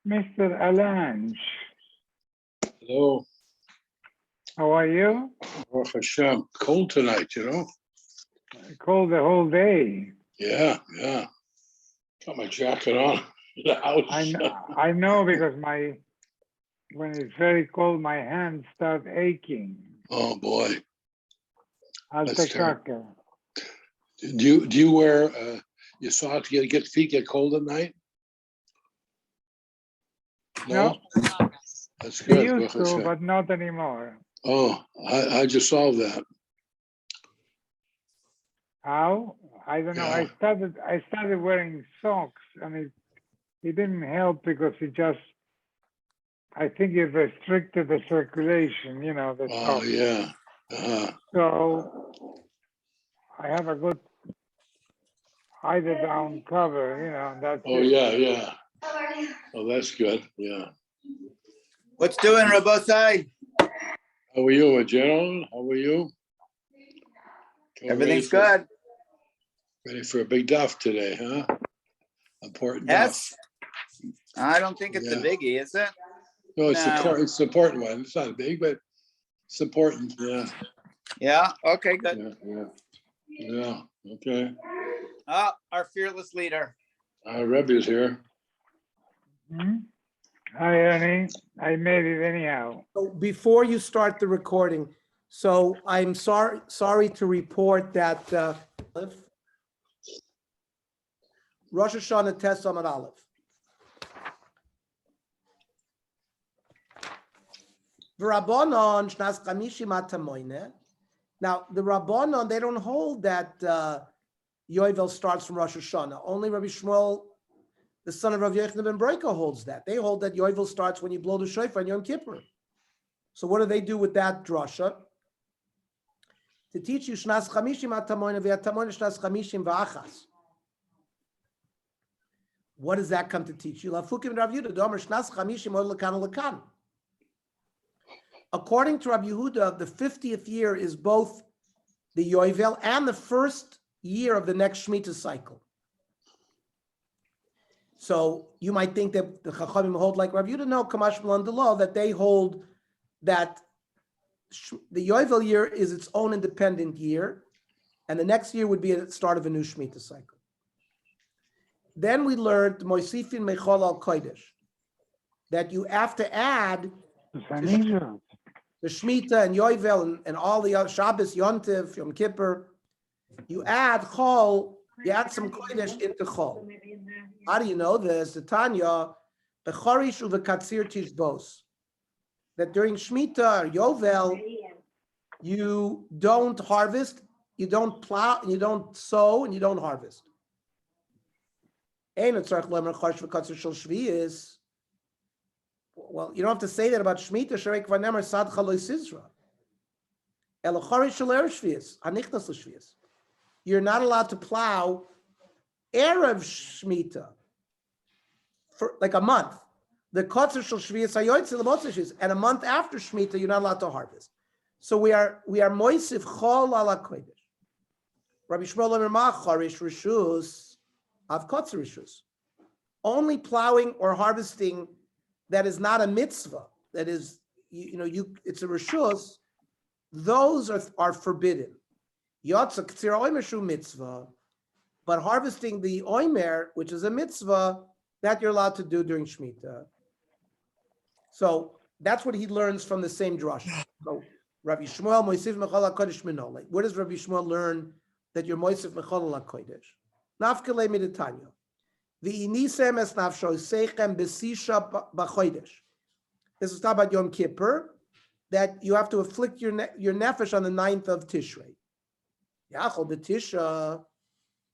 Mr. Alange, Hello. how are you? Baruch Hashem. Cold tonight, you know? Cold the whole day. Yeah. Got my jacket on in the house. I know because when it's very cold, my hands start aching. Oh boy. I'll That's take care. Do you wear your socks? Get feet get cold at night? No? That's I good. used Baruch to, Hashem. but not anymore. Oh, how'd you solve that? How? I don't know. Yeah. I started wearing socks, and it didn't help because I think it restricted the circulation, the Oh socks. yeah. Uh-huh. So I have a good eider-down cover, that's Oh it. yeah. Oh, that's good. Yeah. What's doing, Rabosai? How are you, General? How are you? Everything's good. Ready for a big Daf today, huh? Important Yes. Daf. I don't think it's a biggie, is it? No, it's No. it's an important one. It's not big, but it's important. Yeah. Yeah. Okay, good. Yeah. Okay. Oh, our fearless leader. Rebbe is here. Hi, Ernie. I made it anyhow. So before you start the recording, so I'm sorry to report that Rosh Hashanah Tes Amud Aleph. V'Rabbanon Shnas Chamishim Atamoyne. Now the Rabbanon, they don't hold that Yovel starts from Rosh Hashanah. Only Rabbi Shmuel, the son of Rav Yochanan ben Breika, holds that. They hold that Yovel starts when you blow the shofar on Yom Kippur. So what do they do with that drasha? To teach you Shnas Chamishim Atamoyne v'Atamoyne Shnas Chamishim v'Achas. What does that come to teach you? Lafukim Rav Yehuda Domer Shnas Chamishim Od Lekan Lekan. According to Rabbi Yehuda, the 50th year is both the Yovel and the first year of the next Shemitah cycle. So you might think that the Chachamim hold like Rabbi Yehuda. No, Kamash Malan that they hold that the Yovel year is its own independent year, and the next year would be at the start of a new Shemitah cycle. Then we learned Moisifin Mechol al Kodesh, that you have to add the Shemitah and Yovel and all the other Shabbos, Yontif, Yom Kippur. You add Chol, you add some Kodesh into Chol. How do you know this? The Tanya, Bechorish uvekatzir tishbos, that during Shemitah or Yovel, you don't harvest, you don't plow, and you don't sow, and you don't harvest. Well, you don't have to say that about Shemitah. Sharek v'nemer sadcha lo sizra. Elochari shaler shvius, hanichnas l'shvius. You're not allowed to plow erev Shemitah for like a month. The kotzer shel shvius hayoytze l'motzei shvius, and a month after Shemitah, you're not allowed to harvest. So we are moisif chol ala kodesh. Rabbi Shmuel Omer ma charish rishus av kotzer rishus. Only plowing or harvesting that is not a mitzvah, that is, it's a rishus, those are forbidden. Yotza k'tzir oimer shu mitzvah, but harvesting the oimer, which is a mitzvah, that you're allowed to do during Shemitah. So that's what he learns from the same drasha. So Rabbi Shmuel moisif mechol hakodesh minole. Where does Rabbi Shmuel learn that you're moisif mechol hakodesh? Nafkele midetanya. V'inisem es nafsho seichem besisha b'chodesh. This is talking about Yom Kippur, that you have to afflict your nefesh on the 9th of Tishrei. Yachol b'tisha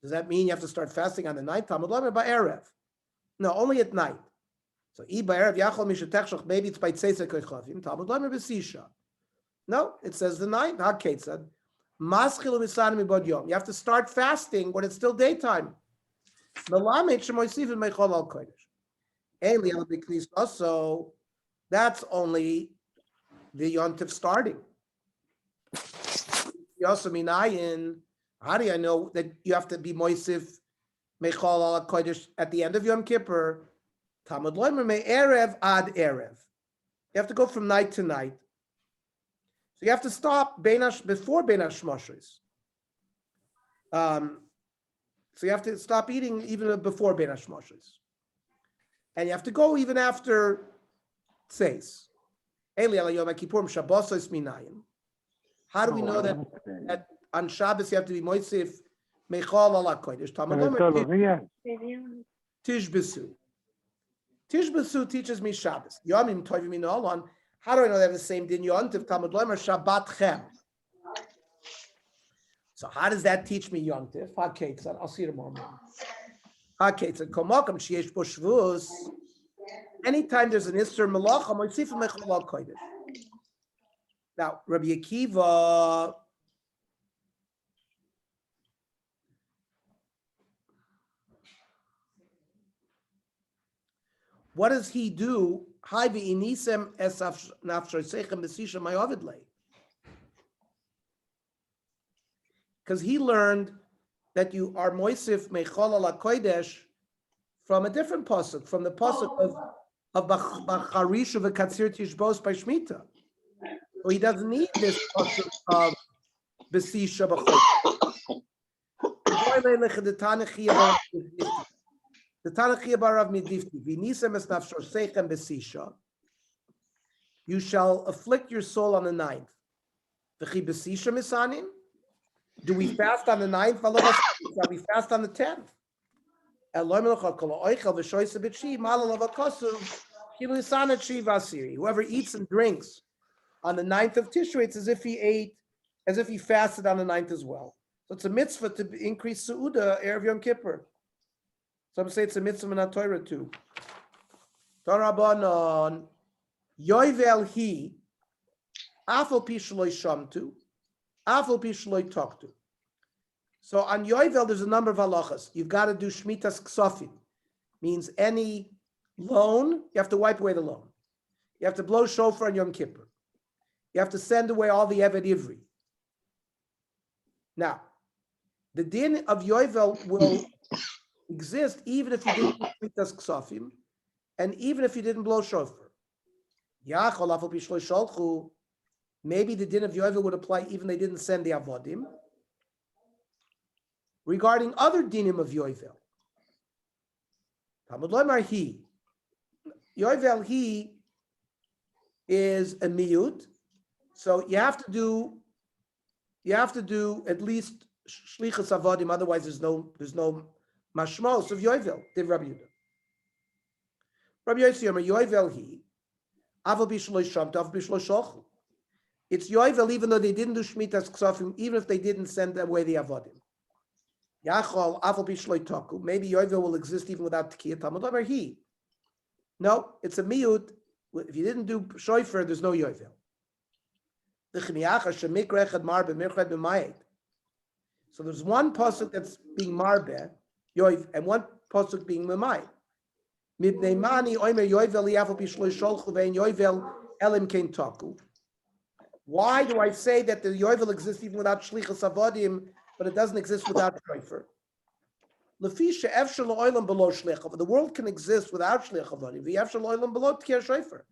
Does that mean you have to start fasting on the night? Talmud Lomer ba'erev. No, only at night. So ba'erev yachol mishatechshach, maybe it's by tzeisek koichavim. Talmud Lomer b'sisha. No, it says the night. Hakate said, maschil u'misanim ibod yom. You have to start fasting when it's still daytime. Melamed shemoisivim meichol al kodesh. Eli al b'knis also. That's only the yontif starting. Yosem minayin. How do I know that you have to be moisif meichol al kodesh at the end of Yom Kippur? Talmud loimer me'erev ad erev. You have to go from night to night. So you have to stop before Bein HaShmoshes. So you have to stop eating even before Bein HaShmoshes. And you have to go even after Tzeis. Eli ala Yom HaKippurim Shabbosos minayin. How do we know that on Shabbos you have to be moisif meichol ala kodesh? Talmud lomer tishbesu. Tishbesu teaches me Shabbos. Yomim tovim min olon. How do I know they have the same din yontif? Talmud lomer Shabbat chem. So how does that teach me yontif? Hakeitzad. I'll see you tomorrow morning. Hakeitzad komakam sheyesh bo shvus. Anytime there's an Isser Malacha, moisif meichol al kodesh. Now, Rabbi Akiva, what does he do? Because he learned that you are moisif meichol al kodesh from a different pasuk, from the pasuk of Bacharishu v'katzir tishbos by Shemitah. So he doesn't need this pasuk of Besisha b'chodesh. The Tanachia barav midifti v'nisem es nafsho seichem Besisha. You shall afflict your soul on the 9th. V'chi Besisha misanim. Do we fast on the 9th? Shall we fast on the 10th? Whoever eats and drinks on the 9th of Tishrei, it's as if he fasted on the 9th as well. So it's a mitzvah to increase Seudah Erev Yom Kippur. Some say it's a mitzvah in the Torah too. Tarabanon Yoivel he Afal Pishloi Shamtu Afal Pishloi Toktu. So on Yoivel, there's a number of halachas. You've got to do Shmitas Ksofim. Means any loan, you have to wipe away the loan. You have to blow shofar on Yom Kippur. You have to send away all the Eved Ivri. Now, the din of Yoivel will exist even if you didn't do Shmitas Ksofim, and even if you didn't blow shofar. Maybe the din of Yoivel would apply even if they didn't send the Avodim. Regarding other dinim of Yoivel, Talmud Lomer he, Yoivel he is a miyut, so you have to do at least shlichus avodim, otherwise there's no mashmos of Yoivel. Div Rabbi Yehuda. Rabbi Yossi Yomer Yoivel he, aval bishloi shamt, aval bishloi shochu. It's Yoivel even though they didn't do shmitas ksafim, even if they didn't send away the avodim. Yachol afal bishloi taku. Maybe Yoivel will exist even without Tekiyah. Talmud Lomer he. No, it's a miyut. If you didn't do shofar, there's no Yoivel. So there's one pasuk that's being marbe, Yoiv, and one pasuk being memayit. Midneimani oimer Yoivel yafal bishloi sholchu vein Yoivel elim kein taku. Why do I say that the Yoivel exists even without shlichus avodim, but it doesn't exist without shofar? Lefisha efshel oilam below shlichus. The world can exist without shlichus avodim. V'efshel oilam below tkir shofar.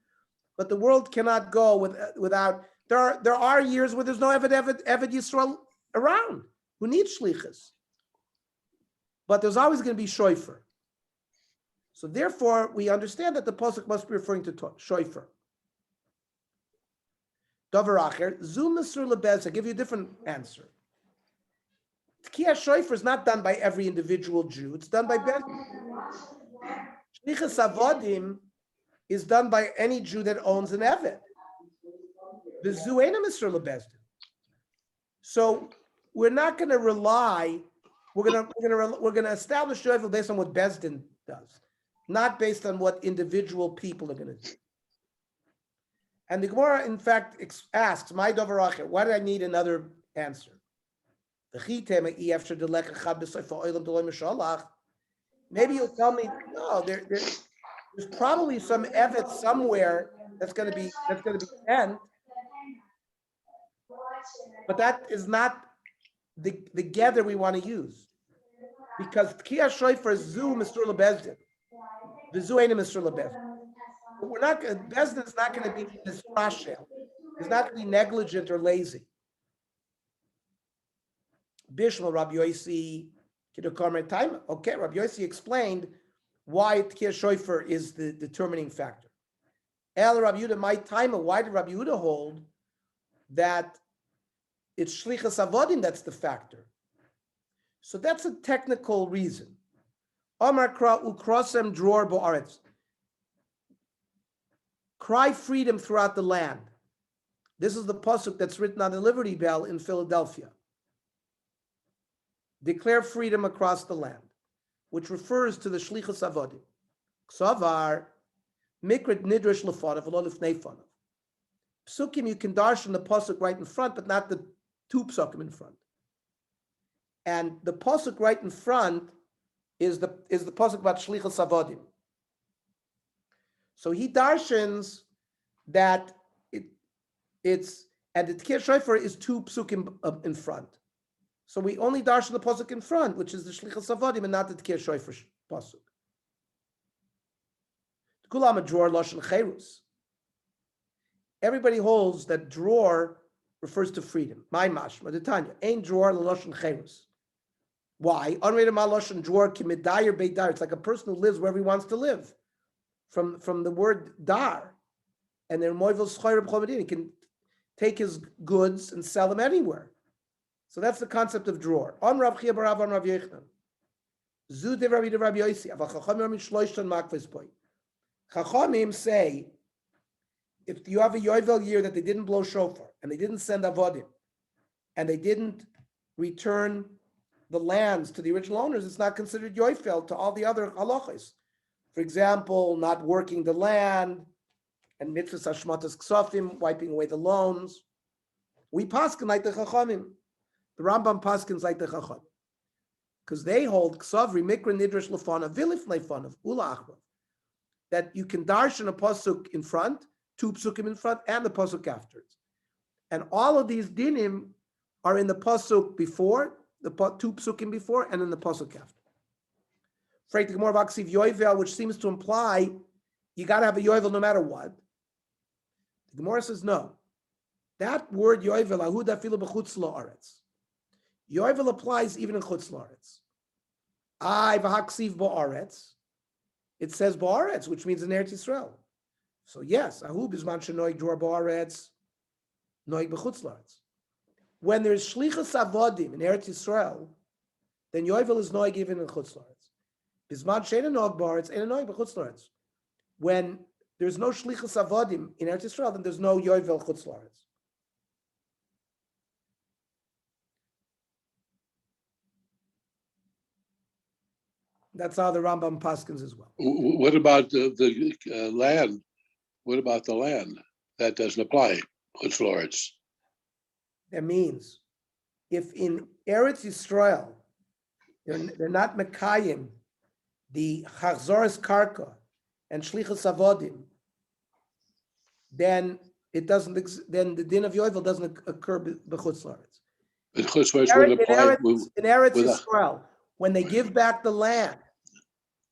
But the world cannot go without. There are years where there's no Eved Yisrael around who needs shlichus. But there's always going to be shofar. So therefore, we understand that the pasuk must be referring to shofar. Davar acher, zum mesur lebez. I give you a different answer. Tkiyah shofar is not done by every individual Jew. It's done by Ben. Shlichus avodim is done by any Jew that owns an Eved. The zu eina mesur lebez. So we're not going to rely we're gonna establish yovel based on what Bezdin does, not based on what individual people are gonna do. And the Gemara, in fact, asks, "My dover acher, why do I need another answer?" Maybe you'll tell me, no, there's probably some evet somewhere that's gonna be sent, but that is not the gather we want to use, because Tkiyah Shoifer is Zu Mr. Lebezdin. The Zu ain't a Mr. Lebezdin. But we're not, Bezdin is not going to be misrashel. He's not going to be negligent or lazy. Bishmal Rabbi Yossi Kiddukarmer Taima. Okay, Rabbi Yossi explained why Tkiyah Shoifer is the determining factor. El Rabbi Yehuda my Taima. Why did Rabbi Yehuda hold that it's Shlichas Avodim that's the factor? So that's a technical reason. Amar Kra Ukrosem Dror Bo'aretz. Cry freedom throughout the land. This is the pasuk that's written on the Liberty Bell in Philadelphia. Declare freedom across the land, which refers to the Shlichus Avodim. Ksavar Mikrit Nidrish Lefanav V'lo Lifnei Fanav. Psukim you can darshan the pasuk right in front, but not the two psukim in front. And the pasuk right in front is the pasuk about Shlichus Avodim. So he darshans that it's and the Tkiyah Shoifer is two psukim in front. So we only darshan the pasuk in front, which is the Shlichus Avodim, and not the Tkiyah Shoifer pasuk. Kulam a dror lashon cherus. Everybody holds that dror refers to freedom. My mashma, the Tanya, ain't dror lashon cherus. Why? Unrated ma lashon dror kimidayer beidar. It's like a person who lives wherever he wants to live. From the word dar, and then moivil schayr b'chomadin, he can take his goods and sell them anywhere. So that's the concept of dror. On Rav Chia barav on Rav Yechnan. Zu de Rabbi Yossi. Aval chachamim shloishtan makves boy. Chachamim say, if you have a yovel year that they didn't blow shofar and they didn't send avodim and they didn't return the lands to the original owners, it's not considered yovel to all the other halachos. For example, not working the land, and mitzvahs hashmatas ksofim, wiping away the loans. We paskin like the chachamim. The Rambam paskins like the chachamim, because they hold ksavri mikra nidrish lefanav vilif lefanav ula achrav, that you can darshan a pasuk in front, two psukim in front, and the pasuk afterwards. And all of these dinim are in the pasuk before, the two psukim before, and in the pasuk after. The Gemara Vaksiv Yovel, which seems to imply you got to have a Yovel no matter what. The Gemara says no. That word Yovel, Ahuda Filu B'chutz La'aretz. Yovel applies even in Chutz La'aretz. I V'haksiv Ba'aretz. It says Ba'aretz, which means in Eretz Yisrael. So yes, Ahu Bizman Shenoig Dror Ba'aretz, Noig B'chutz La'aretz. When there's Shlichus Avodim in Eretz Yisrael, then Yovel is Noig even in Chutz La'aretz. When there's no shlichus avodim in Eretz Yisrael, then there's no yovel chutz la'aretz. That's how the Rambam paskins as well. What about the land? What about the land? That doesn't apply. Chutz la'aretz. That means if in Eretz Yisrael they're not mekayim the Chachzoras Karka and Shlichus Avodim, then it doesn't. Then the din of Yovel doesn't occur b'chutz la'aretz. But chutz la'aretz would apply In Eretz Yisrael, when they give back the land,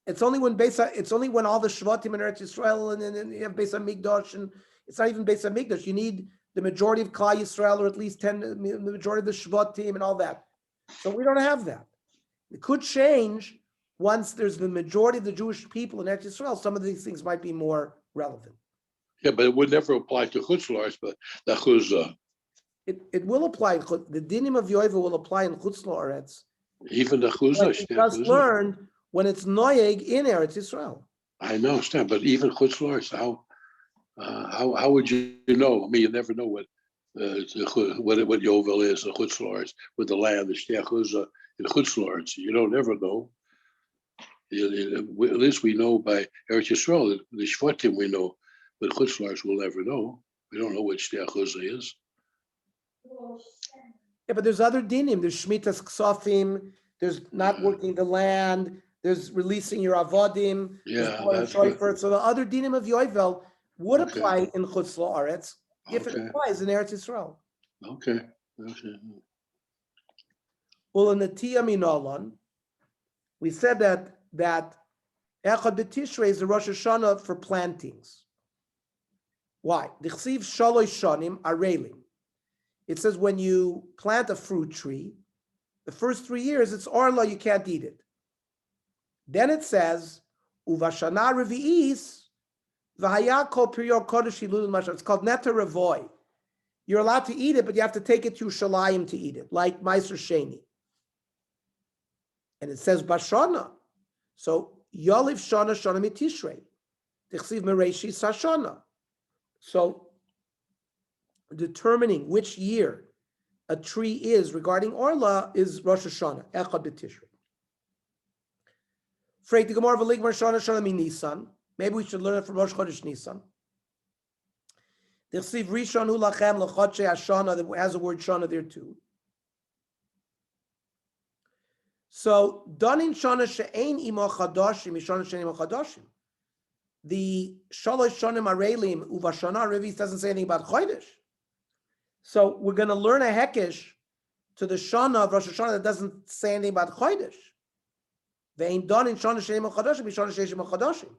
it's only when all the Shvatim in Eretz Yisrael and then you have Beis Hamikdash, and it's not even Beis Hamikdash. You need the majority of Klal Yisrael, or at least the majority of the Shvatim and all that. So we don't have that. It could change. Once there's the majority of the Jewish people in Eretz Yisrael, some of these things might be more relevant. Yeah, but it would never apply to chutz la'aretz, but the chuzah. It will apply. The dinim of Yovel will apply in chutz la'aretz. Even the chuzah. It does learn when it's noyeg in Eretz Yisrael. I know, understand, but even chutz la'aretz, how would you know? I mean, you never know what Yovel is, the chutz la'aretz, with the land, the chuzah in Chutz La'aretz. You don't ever know. At least we know by Eretz Yisrael, the Shvatim we know, but Chutz La'aretz we'll never know. We don't know which the Achuzah is. Yeah, but there's other dinim. There's Shemitas Ksofim. There's not working the land. There's releasing your avodim. Yeah, There's that's what- shofar. So the other dinim of Yovel would Okay. apply in Chutz La'aretz if it Okay. applies in Eretz Yisrael. Okay, okay. Well, in the Tiyah Minolan, we said that Echad B'Tishrei is the Rosh Hashanah for plantings. Why? Dichsiv Shalosh Shanim Arelim. It says when you plant a fruit tree, the first 3 years it's orla, you can't eat it. Then it says Uvashana Revi'is V'Haya Kol Piryo Kodesh Hilul Mashav. It's called Neta Revoy. You're allowed to eat it, but you have to take it to Shalayim to eat it, like Meiser Sheni. And it says Bashana. So Yoliv Shana Shana Mitishrei. Tichsiv Mereshi Sashana. So determining which year a tree is regarding Orla is Rosh Hashanah, Echad B'Tishrei. Freit the Gemara V'Ligmar Shana Shana Mi Nisan. Maybe we should learn it from Rosh Chodesh Nisan. Tichsiv Rishon Hu Lachem L'Chodshei Hashana, that has the word Shana there too. So, Danin Shana She'ein Imo Chadashim, Shana She'ein Imo Chadashim. The Shalosh Shanim Arelim Uvashana Revis doesn't say anything about Chodesh. So, we're going to learn a Hekesh to the Shana of Rosh Hashanah that doesn't say anything about Chodesh. Ve'ein Danin Shana She'ein Imo Chadashim, Shana She'ein Imo Chadashim.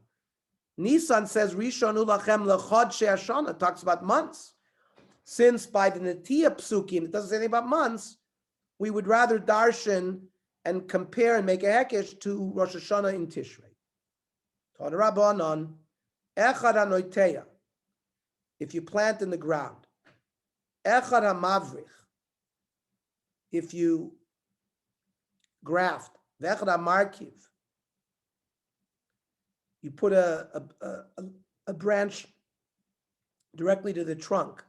Nisan says Rishon Hu Lachem L'Chodshei Hashana, talks about months. Since by the Netiyah Psukim, it doesn't say anything about months, we would rather darshan and compare and make a hekesh to Rosh Hashanah in Tishrei. Ton Rabbanon, Echad HaNoiteya, if you plant in the ground. Echad HaMavrich, if you graft. V'echad HaMarkiv, you put a branch directly to the trunk.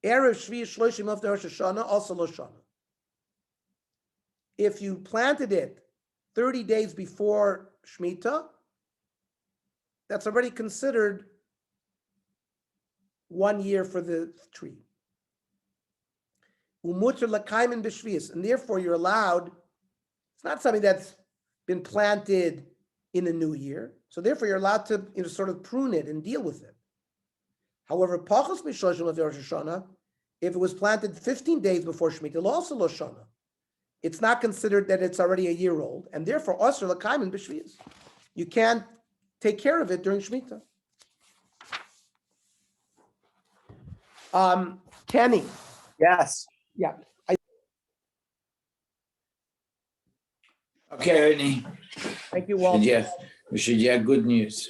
Erev Shvi Shloshim of Rosh Hashanah, also Rosh Hashanah. If you planted it 30 days before Shemitah, that's already considered 1 year for the tree. Umuter l'kaimen b'shvius, and therefore you're allowed, it's not something that's been planted in the new year, so therefore you're allowed to sort of prune it and deal with it. However, pachos mishloshim of Rosh Hashanah, if it was planted 15 days before Shemitah, also Rosh Hashanah, it's not considered that it's already a year old, and therefore Osir l'kaimen b'shvius. You can't take care of it during Shemitah. Kenny. Yes. Yeah. Okay, Ernie. Thank you, Walter. We should get good news.